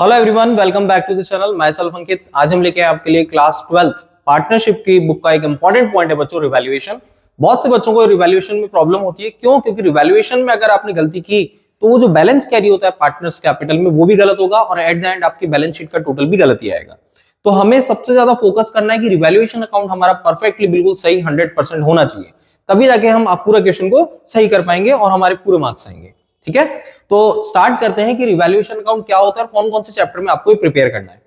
Hello everyone, welcome back to the channel. Myself Ankit. आज हम लेके आए आपके लिए क्लास 12th पार्टनरशिप की बुक का एक इंपॉर्टेंट पॉइंट है बच्चों, रिवैल्यूएशन। बहुत से बच्चों को रिवैल्यूएशन में प्रॉब्लम होती है। क्यों? क्योंकि रिवैल्यूएशन में अगर आपने गलती की तो वो जो बैलेंस कैरी होता है पार्टनर्स कैपिटल में वो भी गलत होगा और एट द एंड आपकी बैलेंस शीट का टोटल भी गलत ही आएगा। तो हमें सबसे ज्यादा फोकस करना है कि रिवैल्यूएशन अकाउंट हमारा परफेक्टली बिल्कुल सही 100% होना चाहिए, तभी जाके हम पूरा क्वेश्चन को सही कर पाएंगे और हमारे पूरे मार्क्स आएंगे। ठीक है, तो स्टार्ट करते हैं कि रिवैल्यूएशन अकाउंट क्या होता है और कौन कौन से चैप्टर में आपको प्रिपेयर करना है।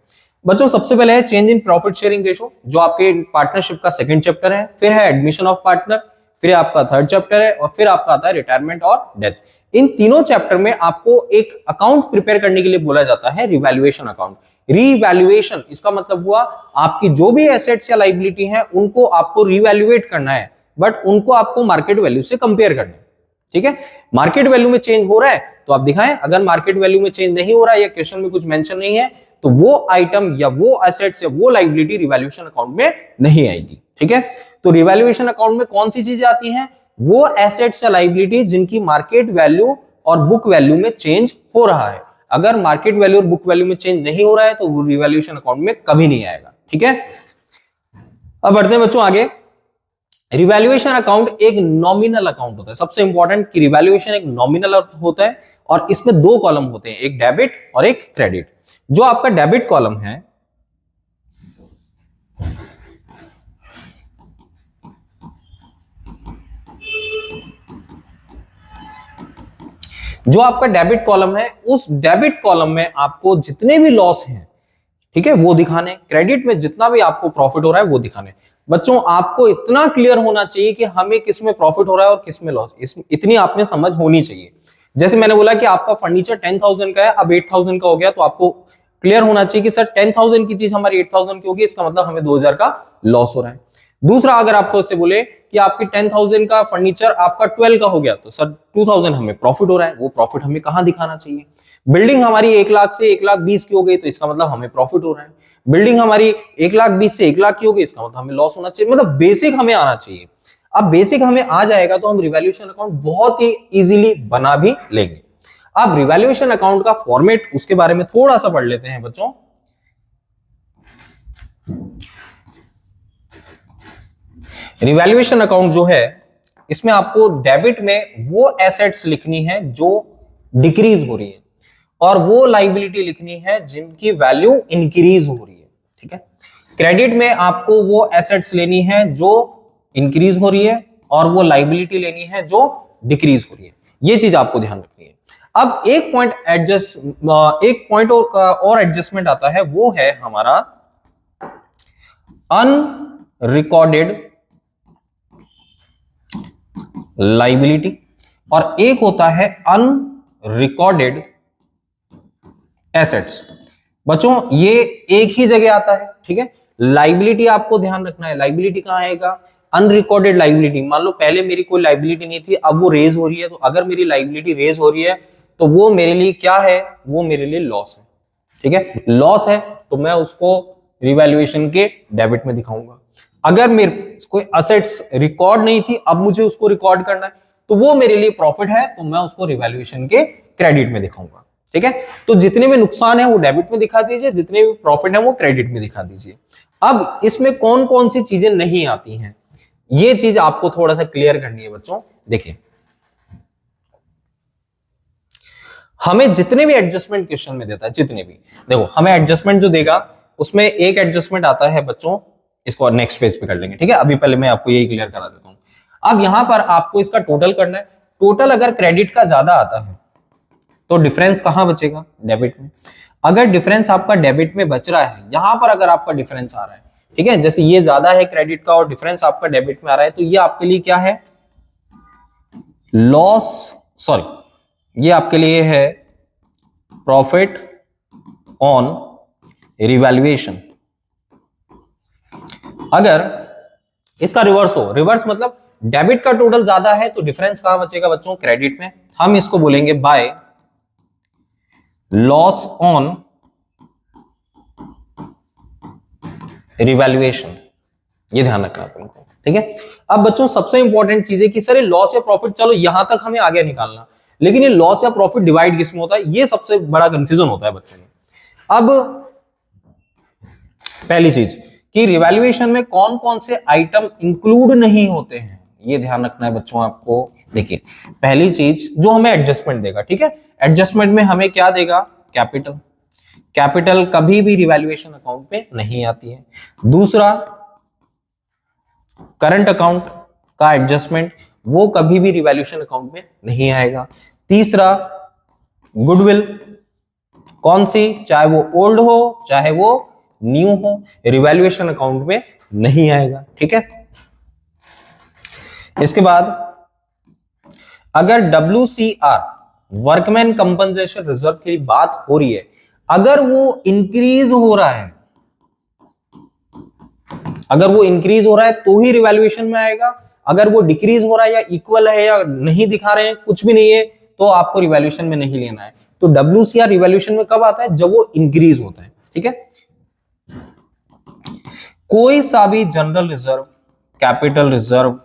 बच्चों सबसे पहले है change in profit sharing ratio, जो आपके पार्टनरशिप का सेकंड चैप्टर है। फिर है एडमिशन ऑफ पार्टनर, फिर आपका थर्ड चैप्टर है और फिर आपका आता है रिटायरमेंट और डेथ। इन तीनों चैप्टर में आपको एक अकाउंट प्रिपेयर करने के लिए बोला जाता है रिवैल्यूएशन अकाउंट। रीवैल्यूएशन इसका मतलब हुआ आपकी जो भी एसेट्स या लाइबिलिटी है उनको आपको रिवैल्यूएट करना है, बट उनको आपको मार्केट वैल्यू से कंपेयर करना है। ठीक है, मार्केट वैल्यू में चेंज हो रहा है तो आप दिखाएं, अगर मार्केट वैल्यू में चेंज नहीं हो रहा है या क्वेश्चन में कुछ मेंशन नहीं है तो वो आइटम या वो एसेट्स या वो लाइबिलिटी रिवैल्यूएशन अकाउंट में नहीं आएगी। ठीक है, तो रिवैल्यूएशन अकाउंट में कौन सी चीजें आती हैं? वो एसेट्स या लाइबिलिटी जिनकी मार्केट वैल्यू और बुक वैल्यू में चेंज हो रहा है। अगर मार्केट वैल्यू और बुक वैल्यू में चेंज नहीं हो रहा है तो वो रिवैल्यूएशन अकाउंट में कभी नहीं आएगा। ठीक है, अब बढ़ते हैं बच्चों आगे। रिवैल्यूएशन अकाउंट एक नॉमिनल अकाउंट होता है। सबसे इंपॉर्टेंट कि रिवैल्यूएशन एक नॉमिनल होता है और इसमें दो कॉलम होते हैं, एक डेबिट और एक क्रेडिट। जो आपका डेबिट कॉलम है उस डेबिट कॉलम में आपको जितने भी लॉस हैं, ठीक है, वो दिखाने। क्रेडिट में जितना भी आपको प्रॉफिट हो रहा है वो दिखाने। बच्चों आपको इतना क्लियर होना चाहिए कि हमें किस में प्रॉफिट हो रहा है और किस में लॉस, इतनी आप में समझ होनी चाहिए। जैसे मैंने बोला कि आपका फर्नीचर 10,000 का है, अब 8,000 का हो गया, तो आपको क्लियर होना चाहिए कि सर 10,000 की चीज हमारी 8,000 की होगी, इसका मतलब हमें 2,000 का लॉस हो रहा है। दूसरा, अगर आपको उससे बोले कि आपकी 10,000 का फर्नीचर आपका 12 का हो गया तो सर 2,000 हमें प्रॉफिट हो रहा है, वो प्रॉफिट हमें कहां दिखाना चाहिए? बिल्डिंग हमारी 1 लाख से 1,20,000 की हो गई तो इसका मतलब हमें प्रॉफिट हो रहा है। बिल्डिंग हमारी 1,20,000 से 1,00,000 की हो गई, इसका मतलब हमें लॉस होना चाहिए। मतलब बेसिक हमें आना चाहिए। अब बेसिक हमें आ जाएगा तो हम रिवैल्यूएशन अकाउंट बहुत ही इजीली बना भी लेंगे। अब रिवैल्यूएशन अकाउंट का फॉर्मेट, उसके बारे में थोड़ा सा पढ़ लेते हैं बच्चों। रिवैल्यूएशन अकाउंट जो है इसमें आपको डेबिट में वो एसेट्स लिखनी है जो डिक्रीज हो रही है और वो लाइबिलिटी लिखनी है जिनकी वैल्यू इंक्रीज हो रही है। ठीक है, क्रेडिट में आपको वो एसेट्स लेनी है जो इंक्रीज हो रही है और वो लाइबिलिटी लेनी है जो डिक्रीज हो रही है। ये चीज आपको ध्यान रखनी है। अब एक पॉइंट और एडजस्टमेंट आता है, वो है हमारा अनरिकॉर्डेड लाइबिलिटी और एक होता है अनरिकॉर्डेड एसेट्स। बच्चों ये एक ही जगह आता है। ठीक है, लाइबिलिटी आपको ध्यान रखना है, लाइबिलिटी कहां आएगा? Unrecorded liability. मान लो पहले मेरी कोई लाइबिलिटी नहीं थी, अब वो रेज हो रही है, तो अगर मेरी लाइबिलिटी रेज हो रही है तो वो मेरे लिए क्या है? वो मेरे लिए लॉस है। ठीक है, लॉस है तो मैं उसको रिवैल्यूएशन के डेबिट में दिखाऊंगा। अगर मेरे कोई असेट्स रिकॉर्ड नहीं थी, अब मुझे उसको रिकॉर्ड करना है, तो वो मेरे लिए प्रॉफिट है, तो मैं उसको रिवैल्यूएशन के क्रेडिट में दिखाऊंगा। ठीक है, तो जितने भी नुकसान है वो डेबिट में दिखा दीजिए, जितने भी प्रॉफिट है वो क्रेडिट में दिखा दीजिए। अब इसमें कौन कौन सी चीजें नहीं आती हैं, ये चीज आपको थोड़ा सा क्लियर करनी है बच्चों। देखिए, हमें जितने भी एडजस्टमेंट क्वेश्चन में देता है, जितने भी, देखो हमें एडजस्टमेंट जो देगा उसमें एक एडजस्टमेंट आता है बच्चों, इसको नेक्स्ट पेज पे कर लेंगे। ठीक है, अभी पहले मैं आपको यही क्लियर करा देता हूं। अब यहां पर आपको इसका टोटल करना है। टोटल अगर क्रेडिट का ज्यादा आता है तो डिफरेंस कहां बचेगा? डेबिट में। अगर डिफरेंस आपका डेबिट में बच रहा है, यहां पर अगर आपका डिफरेंस आ रहा है, ठीक है, जैसे ये ज्यादा है क्रेडिट का और डिफरेंस आपका डेबिट में आ रहा है, तो ये आपके लिए क्या है? लॉस, सॉरी, ये आपके लिए है प्रॉफिट ऑन रिवैल्यूएशन। अगर इसका रिवर्स हो, रिवर्स मतलब डेबिट का टोटल ज्यादा है तो डिफरेंस कहां बचेगा बच्चों? क्रेडिट में। हम इसको बोलेंगे बाय लॉस ऑन रिवैल्यूएशन। ये ध्यान रखना अपन को। ठीक है, अब बच्चों सबसे इंपॉर्टेंट चीज है कि सर ये लॉस या प्रॉफिट, चलो यहां तक हमें आगे निकालना, लेकिन ये लॉस या प्रॉफिट डिवाइड किसमें होता है, ये सबसे बड़ा कंफ्यूजन होता है बच्चों में। अब पहली चीज कि रिवैल्यूएशन में कौन कौन से आइटम इंक्लूड नहीं होते हैं, ये ध्यान रखना है बच्चों आपको। देखिए पहली चीज जो हमें एडजस्टमेंट देगा, ठीक है, एडजस्टमेंट में हमें क्या देगा, कैपिटल। कैपिटल कभी भी रिवैल्यूएशन अकाउंट में नहीं आती है। दूसरा करंट अकाउंट का एडजस्टमेंट, वो कभी भी रिवैल्यूएशन अकाउंट में नहीं आएगा। तीसरा गुडविल, कौन सी, चाहे वो ओल्ड हो चाहे वो न्यू हो, रिवैल्यूएशन अकाउंट में नहीं आएगा, ठीक है। इसके बाद अगर WCR वर्कमैन कंपनसेशन रिजर्व की बात हो रही है, अगर वो इंक्रीज हो रहा है, अगर वो इंक्रीज हो रहा है तो ही रिवैल्यूएशन में आएगा। अगर वो डिक्रीज हो रहा है या इक्वल है या नहीं दिखा रहे हैं, कुछ भी नहीं है, तो आपको रिवैल्यूएशन में नहीं लेना है। तो WCR रिवैल्यूएशन में कब आता है, जब वो इंक्रीज होता है, ठीक है। कोई सा भी general reserve, capital reserve,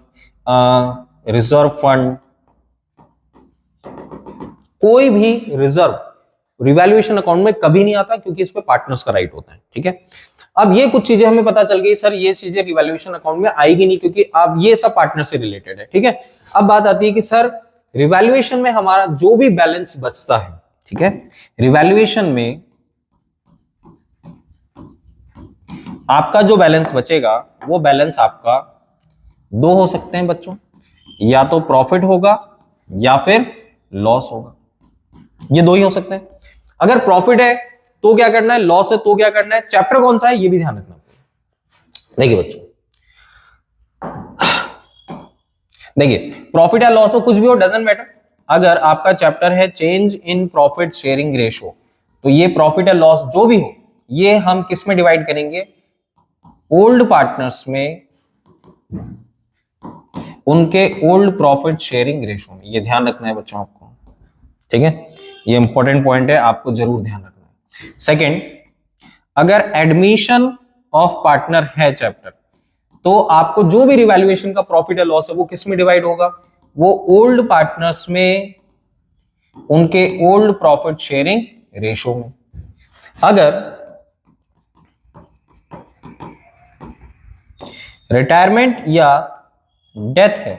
reserve fund, कोई भी रिजर्व रिवैल्यूएशन अकाउंट में कभी नहीं आता, क्योंकि इस पे पार्टनर्स का राइट होता है, ठीक है। अब ये कुछ चीजें हमें पता चल गई, सर ये चीजें रिवैल्यूएशन अकाउंट में आएगी नहीं, क्योंकि अब ये सब पार्टनर से रिलेटेड है, ठीक है। अब बात आती है कि सर रिवैल्यूएशन में हमारा जो भी बैलेंस बचता है, ठीक है, रिवैल्यूएशन में आपका जो बैलेंस बचेगा वो बैलेंस आपका दो हो सकते हैं बच्चों, या तो प्रॉफिट होगा या फिर लॉस होगा, ये दो ही हो सकते हैं। अगर प्रॉफिट है तो क्या करना है, लॉस है तो क्या करना है, चैप्टर कौन सा है ये भी ध्यान रखना। देखिए बच्चों, देखिए प्रॉफिट या लॉस हो, कुछ भी हो, डजंट मैटर। अगर आपका चैप्टर है change in profit sharing ratio, तो ये प्रॉफिट या लॉस जो भी हो, ये हम किस में डिवाइड करेंगे, ओल्ड पार्टनर्स में, उनके ओल्ड प्रॉफिट शेयरिंग रेशो में। ये ध्यान रखना है बच्चों आपको, ठीक है, ये इंपॉर्टेंट पॉइंट है, आपको जरूर ध्यान रखना है। सेकेंड, अगर एडमिशन ऑफ पार्टनर है चैप्टर, तो आपको जो भी रिवैल्यूएशन का प्रॉफिट या लॉस है वो किस में डिवाइड होगा, वो ओल्ड पार्टनर्स में, उनके ओल्ड प्रॉफिट शेयरिंग रेशो में। अगर रिटायरमेंट या डेथ है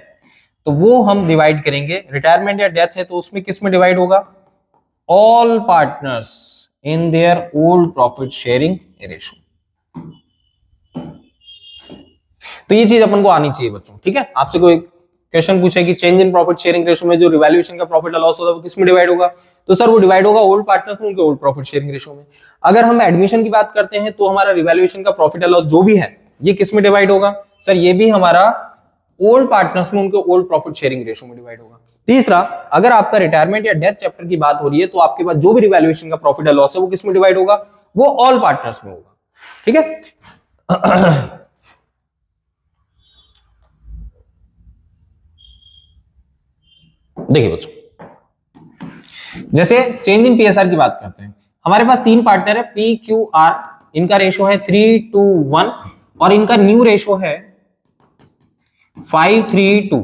तो वो हम डिवाइड करेंगे, रिटायरमेंट या डेथ है तो उसमें किस में डिवाइड होगा, all partners in their old profit sharing ratio. तो ये चीज अपन को आनी चाहिए बच्चों, ठीक है। आपसे कोई क्वेश्चन पूछे कि change in profit sharing ratio में जो रिवैल्यूएशन का प्रॉफिट या लॉस होता है वो किस में डिवाइड होगा, तो सर वो डिवाइड होगा ओल्ड पार्टनर्स में, उनके ओल्ड प्रॉफिट शेयरिंग रेशो में। अगर हम एडमिशन की बात करते हैं तो हमारा रिवैल्यूएशन का प्रॉफिट या लॉस जो भी है ये किस में डिवाइड होगा, सर ये भी हमारा ओल्ड पार्टनर्स में, उनके ओल्ड प्रॉफिट शेयरिंग रेशो में डिवाइड होगा। तीसरा, अगर आपका रिटायरमेंट या डेथ चैप्टर की बात हो रही है तो आपके पास जो भी रिवैल्यूएशन का प्रॉफिट या लॉस है वो किस में डिवाइड होगा, वो ऑल पार्टनर्स में होगा, ठीक है। देखिए बच्चों, जैसे चेंज इन PSR की बात करते हैं, हमारे पास तीन पार्टनर है PQR, इनका रेशो है 3:1 और इनका न्यू रेशो है 5:3:2।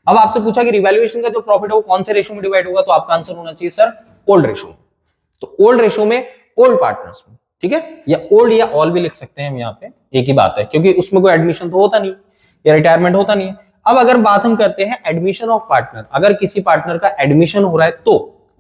अब आपसे पूछा कि रिवैल्यूएशन का जो प्रॉफिट है वो कौन से रेशो में डिवाइड होगा, तो आपका आंसर होना चाहिए सर ओल्ड रेशो में। तो ओल्ड रेशो में, ओल्ड पार्टनर्स में, ठीक है, या ओल्ड या ऑल भी लिख सकते हैं हम, यहाँ पे एक ही बात है, क्योंकि उसमें कोई एडमिशन तो होता नहीं या रिटायरमेंट होता नहीं है। अब अगर बात हम करते हैं एडमिशन ऑफ पार्टनर, अगर किसी पार्टनर का एडमिशन हो रहा है तो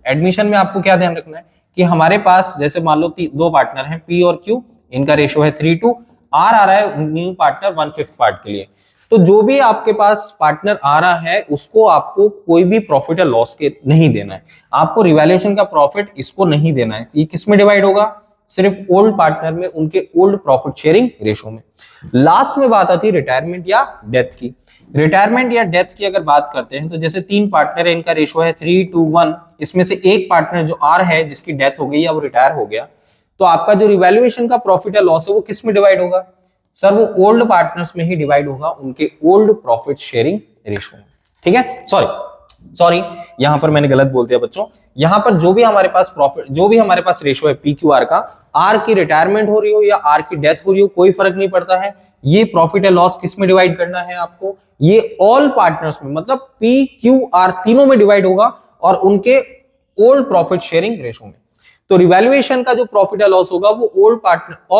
एडमिशन में आपको क्या ध्यान रखना है कि हमारे पास जैसे मान लो दो पार्टनर हैं P और Q, इनका रेशो है 3:2, R आ रहा है न्यू पार्टनर 1/5 पार्ट के लिए। तो जो भी आपके पास पार्टनर आ रहा है उसको आपको कोई भी प्रॉफिट या लॉस के नहीं देना है, आपको रिवैल्यूएशन का प्रॉफिट इसको नहीं देना है। ये किस में डिवाइड होगा, सिर्फ ओल्ड पार्टनर में, उनके ओल्ड प्रॉफिट शेयरिंग रेशो में। लास्ट में बात आती है रिटायरमेंट या डेथ की। रिटायरमेंट या डेथ की अगर बात करते हैं तो जैसे तीन पार्टनर है, इनका रेशो है 3:1, इसमें से एक पार्टनर जो आर है जिसकी डेथ हो गई या वो रिटायर हो गया, तो आपका जो रिवैल्यूएशन का प्रॉफिट या लॉस है वो किस में डिवाइड होगा, सर वो ओल्ड पार्टनर्स में ही डिवाइड होगा, उनके ओल्ड प्रॉफिट शेयरिंग रेशो में, ठीक है। सॉरी यहां पर मैंने गलत बोल दिया बच्चों, यहां पर जो भी हमारे पास प्रॉफिट, जो भी हमारे पास रेशो है PQR का, आर की रिटायरमेंट हो रही हो या आर की डेथ हो रही हो कोई फर्क नहीं पड़ता है, ये प्रॉफिट या लॉस किस में डिवाइड करना है आपको, ये ऑल पार्टनर्स में, मतलब PQR तीनों में डिवाइड होगा और उनके ओल्ड प्रॉफिट शेयरिंग रेशो में। तो रिवैल्यूएशन का जो प्रॉफिट या लॉस होगा वो ऑल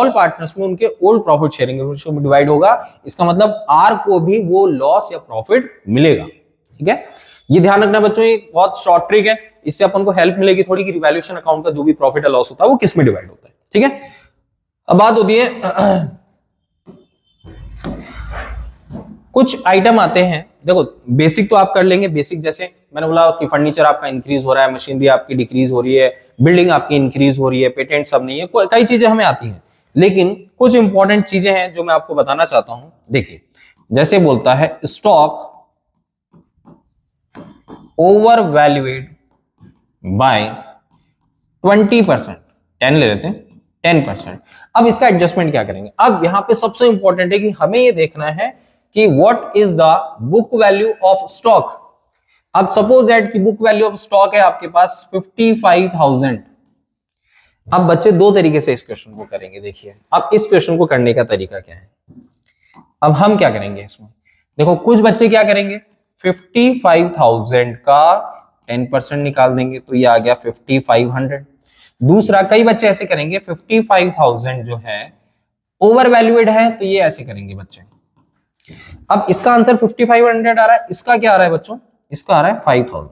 पार्टनर्स में उनके ओल्ड प्रॉफिट शेयरिंग रेशियो में डिवाइड होगा। इसका मतलब आर को भी वो लॉस या प्रॉफिट मिलेगा। ठीक है, ये ध्यान रखना बच्चों, ये बहुत शॉर्ट ट्रिक है, इससे अपन को हेल्प मिलेगी थोड़ी कि रिवैल्यूएशन अकाउंट का जो भी प्रॉफिट या लॉस होता है वो किस में डिवाइड होता है। ठीक है, अब बात होती है कुछ आइटम आते हैं। देखो बेसिक तो आप कर लेंगे, बेसिक जैसे मैंने बोला कि फर्नीचर आपका इंक्रीज हो रहा है, मशीनरी आपकी डिक्रीज हो रही है, बिल्डिंग आपकी इंक्रीज हो रही है, पेटेंट सब नहीं है, कई चीजें हमें आती हैं, लेकिन कुछ इंपॉर्टेंट चीजें हैं जो मैं आपको बताना चाहता हूं। देखिए जैसे बोलता है स्टॉक ओवर वैल्यूएड बाय 20%, 10 ले लेते हैं 10%। अब इसका एडजस्टमेंट क्या करेंगे? अब यहां पे सबसे इंपॉर्टेंट है कि हमें ये देखना है कि what is the book value of stock. अब सपोज दैट कि बुक वैल्यू ऑफ स्टॉक है आपके पास 55,000। अब बच्चे दो तरीके से इस क्वेश्चन को करेंगे। देखिए अब इस क्वेश्चन को करने का तरीका क्या है, अब हम क्या करेंगे इसमें, देखो कुछ बच्चे क्या करेंगे, 55,000 का 10% निकाल देंगे तो ये आ गया 5500। दूसरा कई बच्चे ऐसे करेंगे 55,000 जो है ओवर वैल्यूएड है तो ये ऐसे करेंगे बच्चे। अब इसका आंसर 5500 आ रहा है, इसका क्या आ रहा है बच्चों, इसका आ रहा है 5000।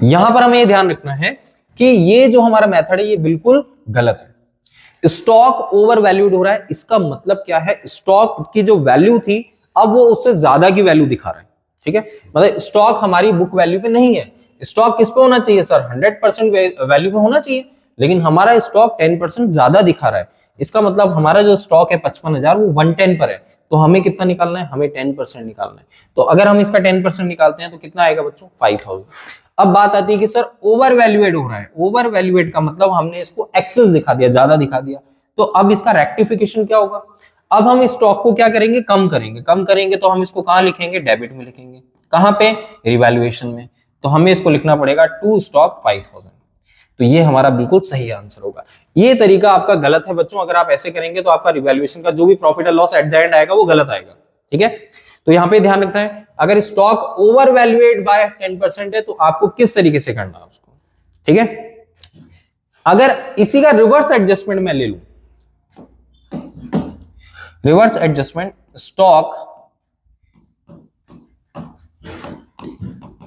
यहां पर हमें ये ध्यान रखना है कि ये जो हमारा मेथड है ये बिल्कुल गलत है। स्टॉक ओवर वैल्यूड हो रहा है, इसका मतलब क्या है, स्टॉक की जो वैल्यू थी अब वो उससे ज्यादा की वैल्यू दिखा रहा है। ठीक है, मतलब स्टॉक हमारी बुक वैल्यू पे नहीं है। स्टॉक किस पे होना चाहिए सर, 100% वैल्यू पे होना चाहिए, लेकिन हमारा स्टॉक 10% ज्यादा दिखा रहा है। इसका मतलब हमारा जो स्टॉक है 55,000 वो 110 पर है, तो हमें कितना निकालना है, हमें 10% निकालना है। तो अगर हम इसका 10% निकालते हैं तो कितना आएगा बच्चों, 5000। अब बात आती है कि सर ओवर वैल्यूएट हो रहा है, ओवर वैल्यूएट का मतलब हमने इसको एक्सेस दिखा दिया, ज्यादा दिखा दिया, तो अब इसका रेक्टिफिकेशन क्या होगा, अब हम स्टॉक को क्या करेंगे, कम करेंगे। कम करेंगे तो हम इसको कहां लिखेंगे, डेबिट में लिखेंगे, कहां पे, रिवैल्यूएशन में। तो हमें इसको लिखना पड़ेगा टू स्टॉक 5000। तो ये हमारा बिल्कुल सही आंसर होगा। ये तरीका आपका गलत है बच्चों, अगर आप ऐसे करेंगे तो आपका रिवैल्यूएशन का जो भी प्रॉफिट और लॉस एट द एंड आएगा वो गलत आएगा। ठीक है, तो यहां पे ध्यान रखना है, अगर स्टॉक ओवर वैल्यूएट बाय 10% है तो आपको किस तरीके से करना है उसको। ठीक है, अगर इसी का रिवर्स एडजस्टमेंट मैं ले लूं, reverse adjustment, stock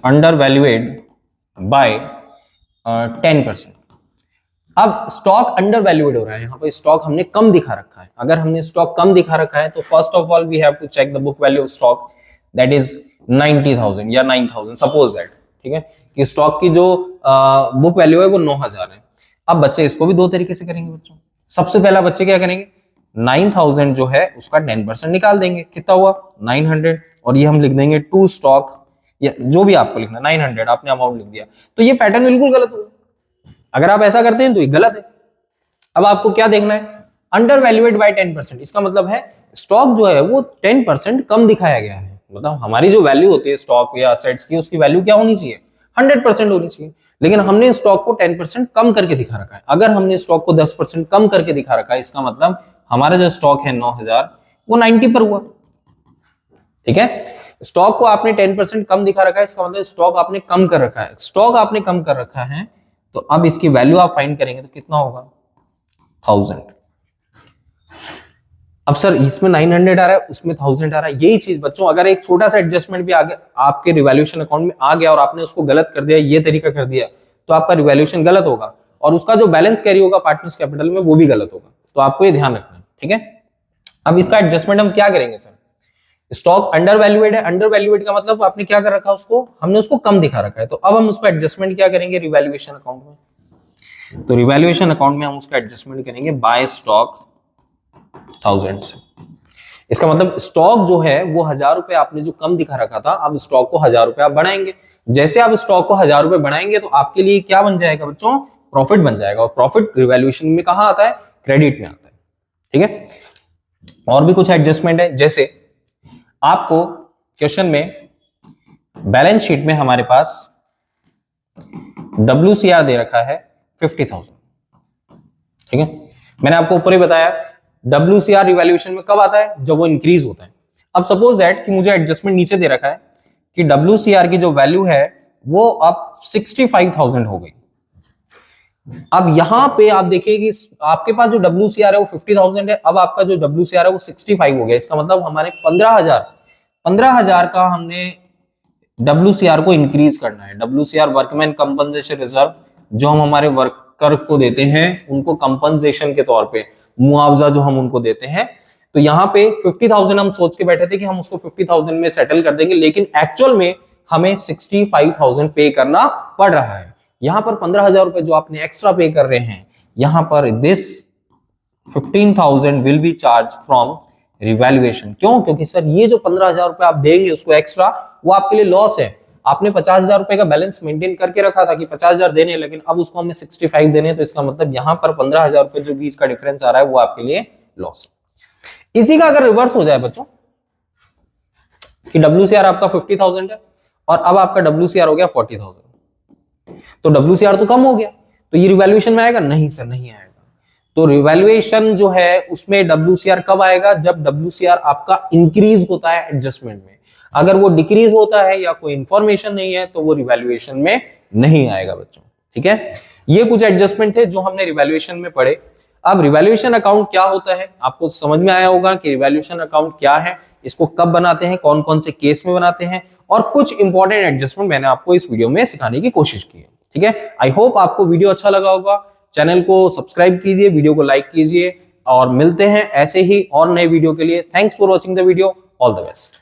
undervalued by 10%। अब स्टॉक अंडर वैल्यूएड हो रहा है, यहां पर स्टॉक हमने कम दिखा रखा है। अगर हमने स्टॉक कम दिखा रखा है तो first of all we have to check the book value of stock, that is 90,000 या 9,000 सपोज दैट। ठीक है, कि स्टॉक की जो बुक वैल्यू है वो 9,000 है। अब बच्चे इसको भी दो तरीके से करेंगे बच्चों। सबसे पहला बच्चे क्या करेंगे, 9,000 जो है उसका 10% निकाल देंगे, कितना हुआ 900, और ये हम लिख देंगे टू स्टॉक, या जो भी आपको लिखना 900, आपने अमाउंट लिख दिया। तो ये पैटर्न बिल्कुल गलत होगा, अगर आप ऐसा करते हैं तो ये गलत है। अब आपको क्या देखना है, अंडर वैल्यूएड बाय 10%, इसका मतलब है स्टॉक जो है वो 10% कम दिखाया गया है। मतलब हमारी जो वैल्यू होती है स्टॉक या असेट्स की, उसकी वैल्यू क्या होनी चाहिए, 100% होनी चाहिए, लेकिन हमने स्टॉक को 10% कम करके दिखा रखा है। अगर हमने स्टॉक को 10% कम करके दिखा रखा है, इसका मतलब हमारा जो स्टॉक है 9,000 वो 90 पर हुआ। ठीक है, स्टॉक को आपने 10% कम दिखा रखा है, इसका मतलब स्टॉक आपने कम कर रखा है। स्टॉक आपने कम कर रखा है तो अब इसकी वैल्यू आप फाइंड करेंगे तो कितना होगा, 1000। अब सर इसमें 900 आ रहा है, उसमें 1000 आ रहा है। यही चीज बच्चों, अगर एक छोटा सा एडजस्टमेंट भी आ गया आपके रिवैल्यूएशन अकाउंट में आ गया और आपने उसको गलत कर दिया, ये तरीका कर दिया, तो आपका रिवैल्यूएशन गलत होगा और उसका जो बैलेंस कैरी होगा पार्टनर्स कैपिटल में वो भी गलत होगा। तो आपको ये ध्यान रखना है। ठीक है, अब इसका एडजस्टमेंट हम क्या करेंगे सर, स्टॉक अंडर वैल्यूएड है, अंडर वैल्यूएड का मतलब आपने क्या कर रखा है, उसको हमने उसको कम दिखा रखा है। तो अब हम उसको एडजस्टमेंट क्या करेंगे, रिवैल्यूएशन अकाउंट में। तो रिवैल्यूएशन अकाउंट में हम उसका एडजस्टमेंट करेंगे बाय स्टॉक 1000 से। इसका मतलब स्टॉक जो है वो 1000 रुपए आपने जो कम दिखा रखा था, अब स्टॉक को 1000 रुपए आप बढ़ाएंगे। जैसे आप स्टॉक को 1000 रुपए बढ़ाएंगे तो आपके लिए क्या बन जाएगा बच्चों, प्रॉफिट बन जाएगा। और प्रॉफिट रिवैल्यूएशन में कहां आता है, क्रेडिट में आता है। ठीक है, और भी कुछ एडजस्टमेंट है, जैसे आपको क्वेश्चन में बैलेंस शीट में हमारे पास WCR दे रखा है 50,000। ठीक है, मैंने आपको ऊपर ही बताया WCR रिवैल्यूएशन में कब आता है, जब वो इंक्रीज होता है। अब सपोज दैट कि मुझे एडजस्टमेंट नीचे दे रखा है कि WCR की जो वैल्यू है वो अब 65,000 हो गई। अब यहां पे आप देखिए कि आपके पास जो WCR है वो 50,000 है, अब आपका जो WCR है वो 65 हो गया। इसका मतलब हमारे 15,000 का हमने WCR को इंक्रीज करना है। WCR वर्कमैन कंपनसेशन रिजर्व, जो हम हमारे वर्कर को देते हैं उनको कंपनसेशन के तौर पे, मुआवजा जो हम उनको देते हैं। तो यहाँ पे 50,000 हम सोच के बैठे थे कि हम उसको 50,000 में सेटल कर देंगे, लेकिन एक्चुअल में हमें 65,000 पे करना पड़ रहा है। यहां पर 15,000 रुपए जो आपने एक्स्ट्रा पे कर रहे हैं, यहां पर this 15,000 will be charge from revaluation. क्यों? क्योंकि सर ये जो 15,000 रुपए आप देंगे उसको एक्स्ट्रा, वो आपके लिए लॉस है। आपने 50,000 रुपए का बैलेंस मेंटेन करके रखा था कि 50,000 देने, लेकिन अब उसको हमें 65 देने, तो इसका मतलब यहां पर 15,000 रुपए जो बीच का डिफरेंस आ रहा है वो आपके लिए लॉस है। इसी का अगर रिवर्स हो जाए बच्चों कि WCR आपका 50,000 है और अब आपका WCR हो गया 40,000, तो WCR तो कम हो गया, तो ये रिवैल्यूएशन में आएगा? नहीं सर, नहीं आएगा। तो रिवैल्यूएशन जो है उसमें WCR कब आएगा? जब WCR आपका इंक्रीज होता है एडजस्टमेंट में। अगर वो डिक्रीज होता है या कोई इंफॉर्मेशन नहीं है तो वो रिवैल्यूएशन में नहीं आएगा बच्चों। ठीक है, ये कुछ एडजस्टमेंट थे जो हमने रिवैल्यूएशन में पढ़े। अब रिवैल्यूएशन अकाउंट क्या होता है आपको समझ में आया होगा कि रिवैल्यूएशन अकाउंट क्या है, इसको कब बनाते हैं, कौन कौन से केस में बनाते हैं, और कुछ इंपॉर्टेंट एडजस्टमेंट मैंने आपको इस वीडियो में सिखाने की कोशिश की है। ठीक है, आई होप आपको वीडियो अच्छा लगा होगा। चैनल को सब्सक्राइब कीजिए, वीडियो को लाइक कीजिए, और मिलते हैं ऐसे ही और नए वीडियो के लिए। Thanks for watching the video, all the best.